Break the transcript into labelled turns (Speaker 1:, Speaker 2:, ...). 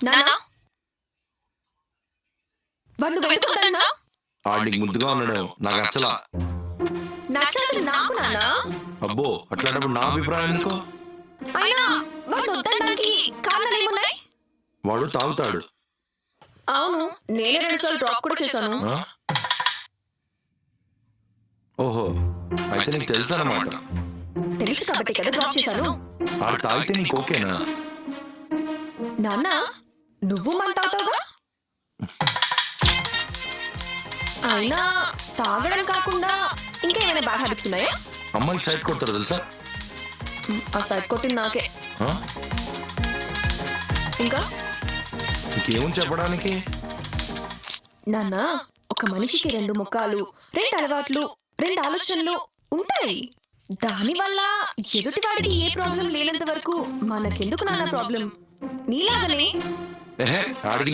Speaker 1: నానా వాడు వెతుకుతున్నా
Speaker 2: ఆడికి ముద్దుగా ఉన్నాడు, నాకు నచ్చలా.
Speaker 1: నచ్చాల్సింది నాకు నానా.
Speaker 2: అబ్బో అట్లాంటప్పుడు నా అభిప్రాయం ఎందుకో.
Speaker 1: అయినా వాడు వద్దడానికి కారణాలు ఏమున్నాయి?
Speaker 2: వాడు తాగుతాడు.
Speaker 1: అవును, నేనే 2 సార్లు డ్రాప్ కూడా చేశాను.
Speaker 2: ఆ? ఓహో, అయితే నీకు తెలుసు అన్నమాట.
Speaker 1: తెలుసు కాబట్టి కదా డ్రాప్ చేశాను.
Speaker 2: ఆడు తాగితే నీకు ఓకేనా?
Speaker 1: నాన్న నువ్వు మంటావుతావుగా. అయినా తాగడం కాకుండా ఇంకా ఏమైనా బ్యాడ్ హ్యాబిట్స్ ఉన్నాయా?
Speaker 2: అమ్మాయిలు సైడ్ కొడతారు తెలుసా?
Speaker 1: ఆ సైడ్ కొట్టింది నాకే.
Speaker 2: ఆ?
Speaker 1: ఇంకా
Speaker 2: ఇంకేముంది చెప్పడానికి?
Speaker 1: నాన్న, ఒక మనిషికి 2 ముఖాలు, 2 అలవాట్లు, 2 ఆలోచనలు ఉంటాయి. దానివల్ల ఎదుటి వాడికి ఏ ప్రాబ్లం లేనంత వరకు మనకెందుకు నాన్న ప్రాబ్లం? నీలాగనే
Speaker 2: ఆడికి